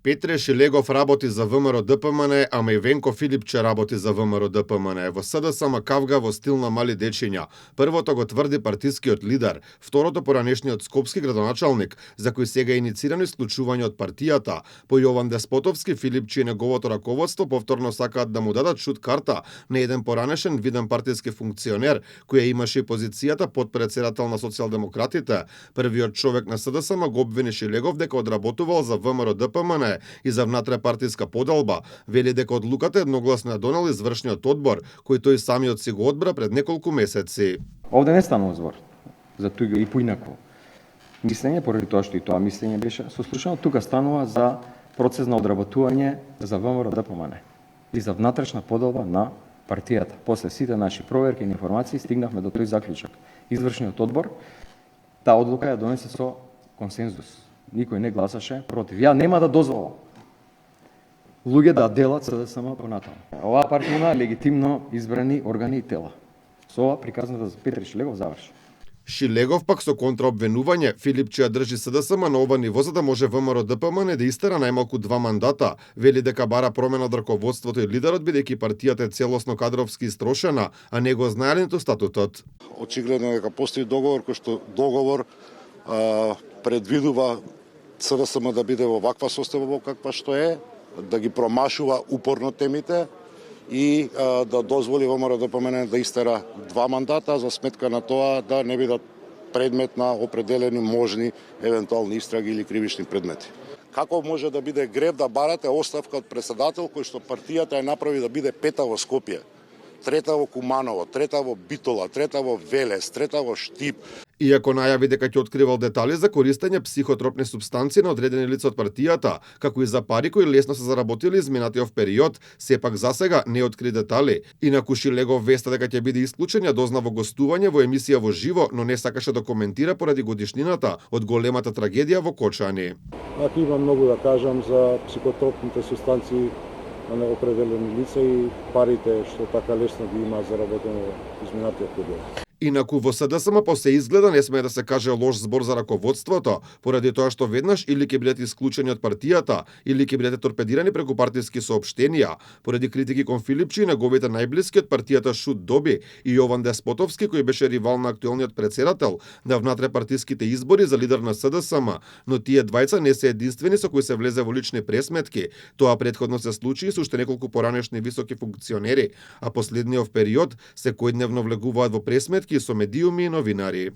Петре Шилегов работи за ВМРО ДПМН, ама и Венко Филипче работи за ВМРО ДПМН. Во СДСМ кавга во стил на мали дечиња. Првото го тврди партискиот лидер, второто поранешниот скопски градоначалник, за кој сега е иницирано исклучување од партијата. По Јован Деспотовски, Филипче и неговото раководство повторно сакаат да му дадат шут карта на еден поранешен виден партиски функционер, кој имаше и позицијата подпредседател на социјалдемократите. Првиот човек на СДСМ го обвини Шилегов дека одработувал за ВМРО ДПМН и за внатрепартиска поделба. Вели дека одлуката едногласно ја донел извршниот одбор, кој тој самиот си го одбра пред неколку месеци. Овде не станува збор за туѓо и поинако мислење, поради тоа што и тоа мислење беше сослушано. Тука станува за процес на одработување за ВМРО ДПМН и за внатрешна поделба на партијата. После сите наши проверки и информации стигнавме до тој заклучок. Извршниот одбор, таа одлука ја донесе со консензус. Никој не гласаше против. Ја нема да дозволам луѓе да делат СДСМ понатаму. Оваа партија има легитимно избрани органи и тела. Со ова приказната за Петре Шилегов заврши. Шилегов пак со контраобвинување, Филипче ја држи СДСМ на ова ниво за да може ВМРО ДПМН да истера најмалку 2 мандата. Вели дека бара промена од раководството и лидерот, бидејќи партијата е целосно кадровски истрошена, а не го знае ниту статутот. Очигледно дека постои договор кој што предвидува СДСМ да биде во ваква состојба во каква што е, да ги промашува упорно темите и да дозволи ВМРО ДПМН да истера 2 мандата за сметка на тоа да не бидат предмет на определени можни евентуални истраги или кривични предмети. Како може да биде грев да барате оставка од председател кој што партијата ја направи да биде 5 во Скопје, 3 во Куманово, 3 во Битола, 3 во Велес, 3 во Штип. Иако најави дека ќе откривал детали за користење психотропни супстанции на одредени лица од партијата, како и за пари кои лесно се заработили изминатиот период, сепак засега не откри детали. Инаку Шилегов веста дека ќе биде исклучен ја дозна во гостување во емисија во живо, но не сакаше да коментира поради годишнината од големата трагедија во Кочани. Ако има многу да кажам за психотропните супстанции на определени лица и парите што така лесно ги има заработено во изминатиот период. Инаку во СДСМ по се изгледа не смее да се каже лош збор за раководството, поради тоа што веднаш или ќе бидете исклучени од партијата, или ќе бидете торпедирани преку партиски соопштенија. Поради критики кон Филипче и неговите најблиски од партијата шут доби и Јован Деспотовски, кој беше ривал на актуелниот претседател на внатрепартиските избори за лидер на СДСМ, но тие двајца не се единствени со кои се влезе во лични пресметки. Тоа претходно се случи и со уште неколку поранешни високи функционери, а последниот период секојдневно влегуваат во пресметки со медиуми и новинари.